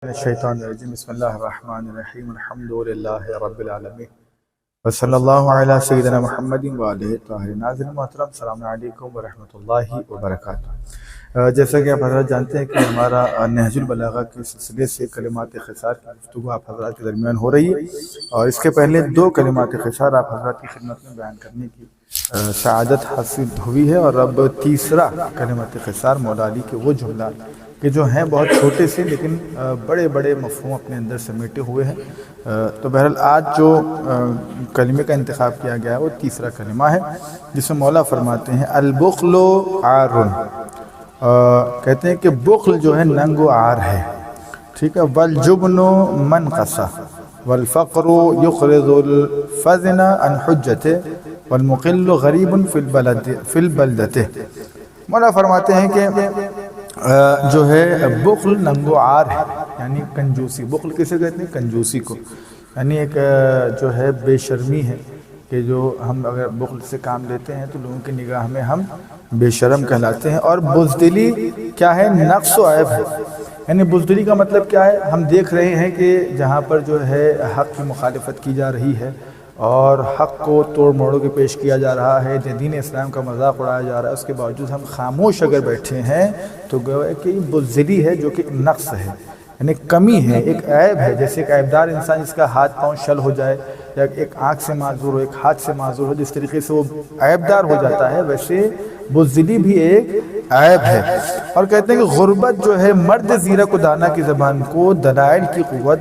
الشیطان الرجیم بسم اللہ الرحمن الرحیم الحمدللہ رب العالمین وصلی اللہ علی سیدنا محمد وآلہ طاہرین۔ ناظرین محترم، السلام علیکم ورحمۃ اللہ وبرکاتہ۔ جیسا کہ آپ حضرات جانتے ہیں کہ ہمارا نہج البلاغہ کے سلسلے سے کلمات خسار کی گفتگو آپ حضرات کے درمیان ہو رہی ہے، اور اس کے پہلے دو کلمات خسار آپ حضرات کی خدمت میں بیان کرنے کی سعادت حاصل ہوئی ہے، اور اب تیسرا کلمات خسار مولا علی کے وہ جملات کہ جو ہیں بہت چھوٹے سے لیکن بڑے بڑے مفہوم اپنے اندر سمیٹے ہوئے ہیں۔ تو بہرحال آج جو کلمے کا انتخاب کیا گیا ہے وہ تیسرا کلمہ ہے، جس میں مولا فرماتے ہیں البخل عار، کہتے ہیں کہ بخل جو ہے ننگ و عار ہے، ٹھیک ہے۔ والجبن منقصہ والفقر یخرج الفزن عن حجته والمقل غریب فی البلدہ۔ مولا فرماتے ہیں کہ جو ہے بخل ننگ و عار ہے، یعنی کنجوسی۔ بخل کسے کہتے ہیں؟ کنجوسی کو، یعنی ایک جو ہے بے شرمی ہے کہ جو ہم اگر بخل سے کام لیتے ہیں تو لوگوں کی نگاہ میں ہم بے شرم کہلاتے ہیں۔ اور بزدلی کیا ہے؟ نقص و عیب ہے، یعنی بزدلی کا مطلب کیا ہے؟ ہم دیکھ رہے ہیں کہ جہاں پر جو ہے حق کی مخالفت کی جا رہی ہے اور حق کو توڑ موڑ کے پیش کیا جا رہا ہے، دین اسلام کا مذاق اڑایا جا رہا ہے، اس کے باوجود ہم خاموش اگر بیٹھے ہیں تو گویا کہ یہ بزدلی ہے، جو کہ نقص ہے، یعنی کمی ہے، ایک عیب ہے۔ جیسے ایک عیبدار انسان جس کا ہاتھ پاؤں شل ہو جائے، یا ایک آنکھ سے معذور ہو، ایک ہاتھ سے معذور ہو، جس طریقے سے وہ عیبدار ہو جاتا ہے، ویسے بزدلی بھی ایک عیب ہے۔ اور کہتے ہیں کہ غربت جو ہے مرد زیرک و دانا کی زبان کو دلائل کی قوت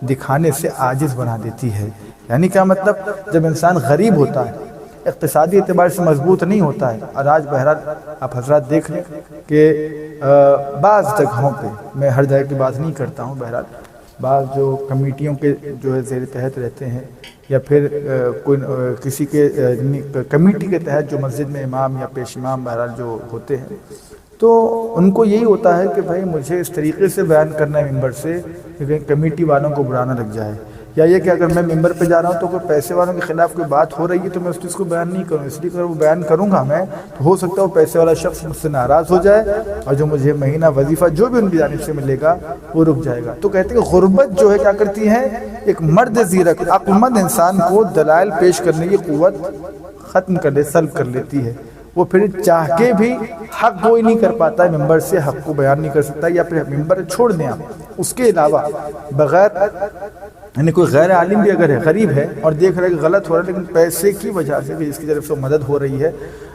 دکھانے سے عاجز بنا دیتی ہے۔ یعنی کیا مطلب؟ جب انسان غریب ہوتا ہے، اقتصادی اعتبار سے مضبوط نہیں ہوتا ہے، اور آج بہرحال آپ حضرات دیکھ لیں کہ بعض جگہوں پہ، میں ہر جگہ کی بات نہیں کرتا ہوں، بہرحال بعض جو کمیٹیوں کے جو ہے زیر تحت رہتے ہیں، یا پھر کوئی کسی کے کمیٹی کے تحت جو مسجد میں امام یا پیش امام بہرحال جو ہوتے ہیں، تو ان کو یہی ہوتا ہے کہ بھائی مجھے اس طریقے سے بیان کرنا ہے ممبر سے کہ کمیٹی والوں کو برانا لگ جائے، یا یہ کہ اگر میں ممبر پہ جا رہا ہوں تو کوئی پیسے والوں کے خلاف کوئی بات ہو رہی ہے تو میں اس چیز کو بیان نہیں کروں، اس لیے اگر وہ بیان کروں گا میں تو ہو سکتا ہے وہ پیسے والا شخص مجھ سے ناراض ہو جائے، اور جو مجھے مہینہ وظیفہ جو بھی ان کی جانب سے ملے گا وہ رک جائے گا۔ تو کہتے ہیں کہ غربت جو ہے کیا کرتی ہے؟ ایک مرد زیرک عقل مند انسان کو دلائل پیش کرنے کی قوت ختم کر سلب کر لیتی ہے۔ وہ پھر چاہ کے بھی حق کوئی نہیں کر پاتا ہے، ممبر سے حق کو بیان نہیں کر سکتا، یا پھر ممبر چھوڑ دیں آپ، اس کے علاوہ بغیر، یعنی کوئی غیر عالم بھی اگر ہے، غریب ہے اور دیکھ رہا ہے کہ غلط ہو رہا ہے، لیکن پیسے کی وجہ سے کہ جس کی طرف سے مدد ہو رہی ہے،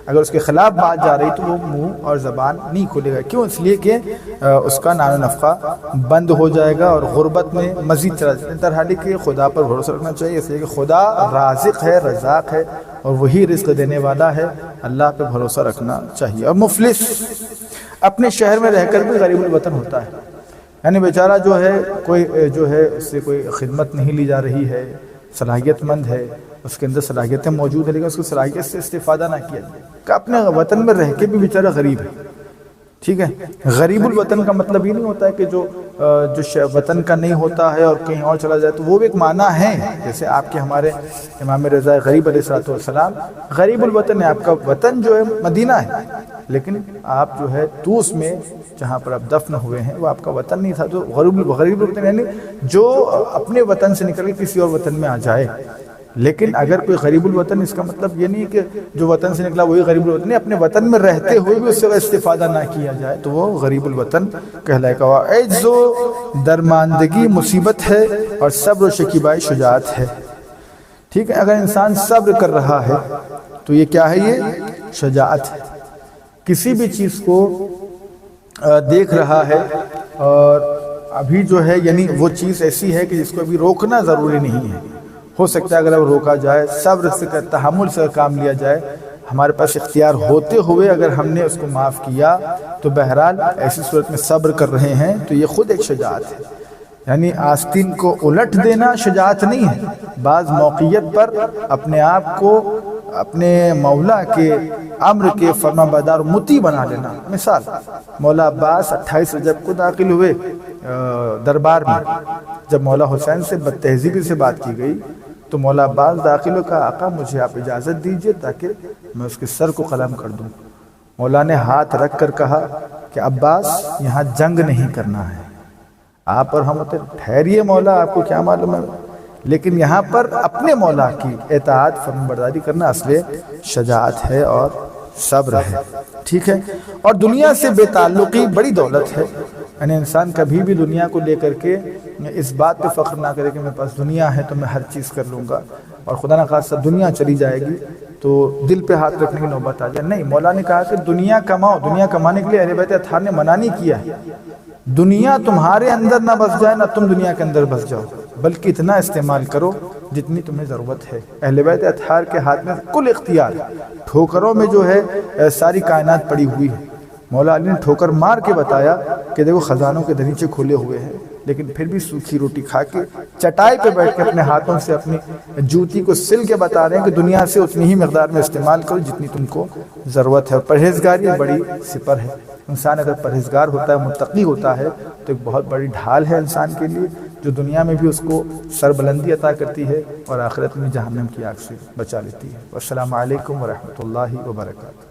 اگر اس کے خلاف بات جا رہی تو وہ منہ اور زبان نہیں کھولے گا۔ کیوں؟ اس لیے کہ اس کا نان و نفقہ بند ہو جائے گا اور غربت میں مزید چلا جائے گا۔ ترحالی کہ خدا پر بھروسہ رکھنا چاہیے، اس لیے کہ خدا رازق ہے، رزاق ہے، اور وہی رزق دینے والا ہے، اللہ پہ بھروسہ رکھنا چاہیے۔ اور مفلس اپنے شہر میں رہ کر بھی غریب الوطن ہوتا ہے، یعنی بیچارہ جو ہے کوئی جو ہے اس سے کوئی خدمت نہیں لی جا رہی ہے، صلاحیت مند ہے، اس کے اندر صلاحیتیں موجود ہیں، لیکن اس کو صلاحیت سے استفادہ نہ کیا جائے، کہ اپنے وطن میں رہ کے بھی بیچارہ غریب ہے، ٹھیک ہے۔ غریب الوطن کا مطلب یہ نہیں ہوتا ہے کہ جو وطن کا نہیں ہوتا ہے اور کہیں اور چلا جائے، تو وہ بھی ایک معنی ہے۔ جیسے آپ کے ہمارے امام رضا غریب علیہ السلام غریب الوطن ہے، آپ کا وطن جو ہے مدینہ ہے، لیکن آپ جو ہے طوس میں جہاں پر آپ دفن ہوئے ہیں وہ آپ کا وطن نہیں تھا۔ تو غریب الوطن یعنی جو اپنے وطن سے نکل کے کسی اور وطن میں آ جائے۔ لیکن اگر کوئی غریب الوطن، اس کا مطلب یہ نہیں کہ جو وطن سے نکلا وہی غریب الوطن نہیں، اپنے وطن میں رہتے ہوئے بھی اس سے استفادہ نہ کیا جائے تو وہ غریب الوطن کہلائے گا۔ عجز و درماندگی مصیبت ہے اور صبر و شکیبائی شجاعت ہے، ٹھیک ہے۔ اگر انسان صبر کر رہا ہے تو یہ کیا ہے؟ یہ شجاعت ہے۔ کسی بھی چیز کو دیکھ رہا ہے اور ابھی جو ہے یعنی وہ چیز ایسی ہے کہ جس کو ابھی روکنا ضروری نہیں ہے، ہو سکتا ہے اگر اب روکا جائے، صبر سے تحمل سے کام لیا جائے، ہمارے پاس اختیار ہوتے ہوئے اگر ہم نے اس کو معاف کیا تو بہرحال ایسی صورت میں صبر کر رہے ہیں تو یہ خود ایک شجاعت ہے۔ یعنی آستین کو الٹ دینا شجاعت نہیں ہے، بعض موقعیت پر اپنے آپ کو اپنے مولا کے امر کے فرما بردار مطیع بنا لینا۔ مثال مولا عباس 28 رجب کو داخل ہوئے دربار میں، جب مولا حسین سے بد تہذیبی سے بات کی گئی تو مولا عباس داخل ہو، کہا آقا مجھے آپ اجازت دیجئے تاکہ میں اس کے سر کو قلم کر دوں۔ مولا نے ہاتھ رکھ کر کہا کہ عباس یہاں جنگ نہیں کرنا ہے، آپ اور ہم ہوتے ٹھہریے مولا آپ کو کیا معلوم ہے. لیکن یہاں پر اپنے مولا کی اطاعت فرمانبرداری کرنا اصل شجاعت ہے اور صبر ہے. ٹھیک ہے. اور دنیا سے بے تعلقی بڑی دولت ہے. یعنی انسان کبھی بھی دنیا کو لے کر کے اس بات پہ فخر نہ کرے کہ میرے پاس دنیا ہے تو میں ہر چیز کر لوں گا، اور خدا نہ خواستہ دنیا چلی جائے گی تو دل پہ ہاتھ رکھنے کی نوبت آ جائے. نہیں، مولا نے کہا کہ دنیا کماؤ. دنیا کمانے کے لیے اہل بیت اطہار نے منع نہیں کیا ہے. دنیا تمہارے اندر نہ بس جائے نہ تم دنیا کے اندر بس جاؤ، بلکہ اتنا استعمال کرو جتنی تمہیں ضرورت ہے. اہل بیت اطہار کے ہاتھ میں کل اختیار. ٹھوکروں میں جو ہے ساری کائنات پڑی ہوئی ہے. مولا علی نے ٹھوکر مار کے بتایا کہ دیکھو خزانوں کے دریچے کھلے ہوئے ہیں، لیکن پھر بھی سوکھی روٹی کھا کے چٹائی پہ بیٹھ کے اپنے ہاتھوں سے اپنی جوتی کو سل کے بتا رہے ہیں کہ دنیا سے اتنی ہی مقدار میں استعمال کرو جتنی تم کو ضرورت ہے. اور پرہیزگاری ایک بڑی سپر ہے. انسان اگر پرہیزگار ہوتا ہے، متقی ہوتا ہے، تو ایک بہت بڑی ڈھال ہے انسان کے لیے، جو دنیا میں بھی اس کو سربلندی عطا کرتی ہے اور آخرت میں جہنم کی آگ سے بچا لیتی ہے. والسلام علیکم ورحمۃ اللہ وبرکاتہ.